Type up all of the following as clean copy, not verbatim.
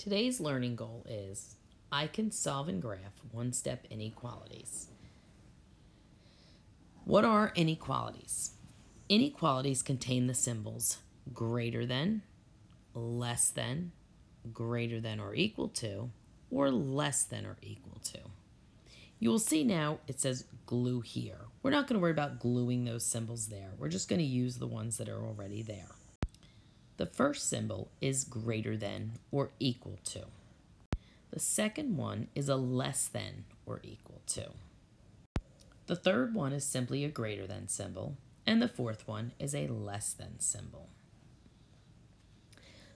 Today's learning goal is I can solve and graph one-step inequalities. What are inequalities? Inequalities contain the symbols greater than, less than, greater than or equal to, or less than or equal to. You will see now it says glue here. We're not going to worry about gluing those symbols there. We're just going to use the ones that are already there. The first symbol is greater than or equal to. The second one is a less than or equal to. The third one is simply a greater than symbol, and the fourth one is a less than symbol.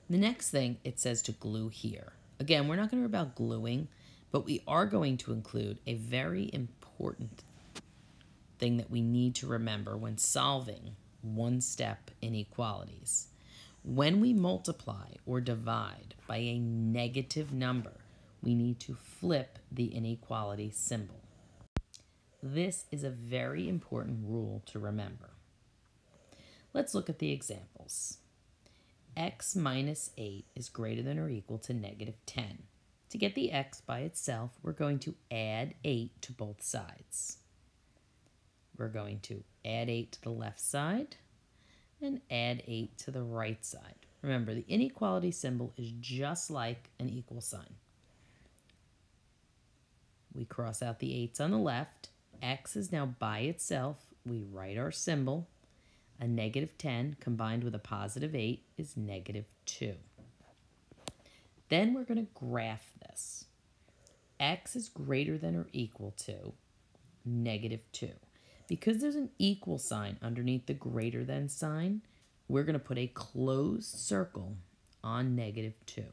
The next thing, it says to glue here. Again, we're not going to worry about gluing, but we are going to include a very important thing that we need to remember when solving one-step inequalities. When we multiply or divide by a negative number, we need to flip the inequality symbol. This is a very important rule to remember. Let's look at the examples. X minus 8 is greater than or equal to negative 10. To get the x by itself, we're going to add 8 to both sides. We're going to add 8 to the left side and add 8 to the right side. Remember, the inequality symbol is just like an equal sign. We cross out the 8's on the left. X is now by itself. We write our symbol. A negative 10 combined with a positive 8 is negative 2. Then we're going to graph this. X is greater than or equal to negative 2. Because there's an equal sign underneath the greater than sign, we're going to put a closed circle on negative 2.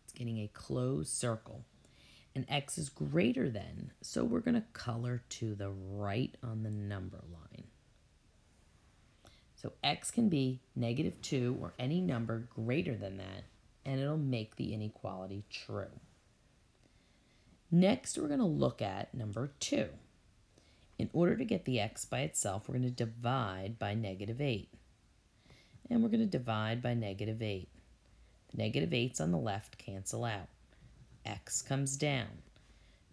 It's getting a closed circle. And x is greater than, so we're going to color to the right on the number line. So x can be negative 2 or any number greater than that, and it'll make the inequality true. Next, we're going to look at number 2. In order to get the x by itself, we're going to divide by negative 8. And we're going to divide by negative 8. The negative 8's on the left cancel out. X comes down.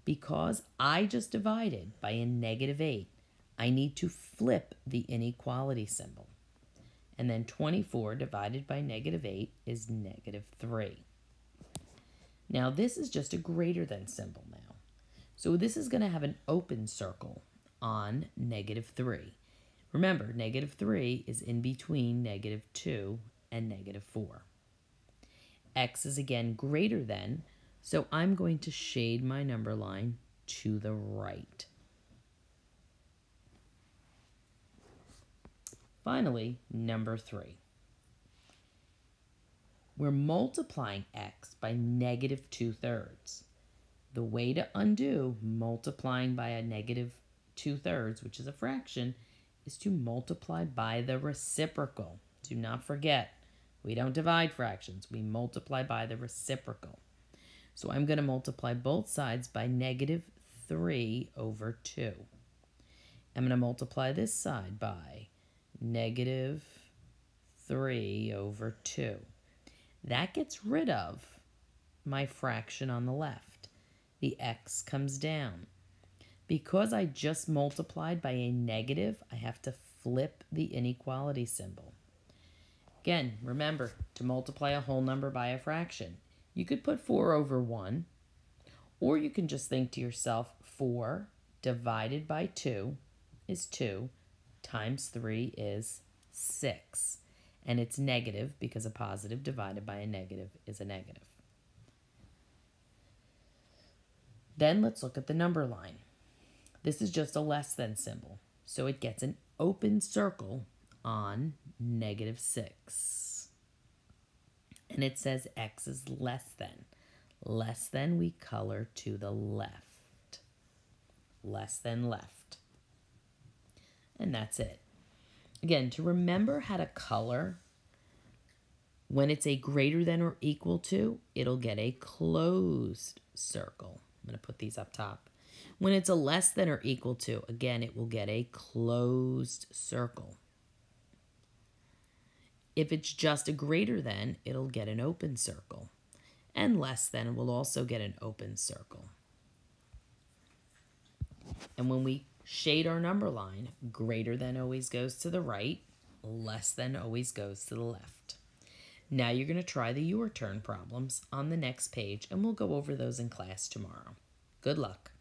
Because I just divided by a negative 8, I need to flip the inequality symbol. And then 24 divided by negative 8 is negative 3. Now this is just a greater than symbol now. So this is going to have an open circle on negative 3. Remember, negative 3 is in between negative 2 and negative 4. X is again greater than, so I'm going to shade my number line to the right. Finally, number 3. We're multiplying x by negative 2/3. The way to undo multiplying by a negative 2/3, which is a fraction, is to multiply by the reciprocal. Do not forget, we don't divide fractions. We multiply by the reciprocal. So I'm going to multiply both sides by negative 3 over 2. I'm going to multiply this side by negative 3 over 2. That gets rid of my fraction on the left. The x comes down. Because I just multiplied by a negative, I have to flip the inequality symbol. Again, remember, to multiply a whole number by a fraction, you could put 4 over 1, or you can just think to yourself, 4 divided by 2 is 2, times 3 is 6. And it's negative because a positive divided by a negative is a negative. Then let's look at the number line. This is just a less than symbol, so it gets an open circle on negative 6. And it says x is less than. Less than we color to the left. Less than left. And that's it. Again, to remember how to color, when it's a greater than or equal to, it'll get a closed circle. I'm going to put these up top. When it's a less than or equal to, again, it will get a closed circle. If it's just a greater than, it'll get an open circle. And less than will also get an open circle. And when we shade our number line, greater than always goes to the right, less than always goes to the left. Now you're going to try the your turn problems on the next page, and we'll go over those in class tomorrow. Good luck.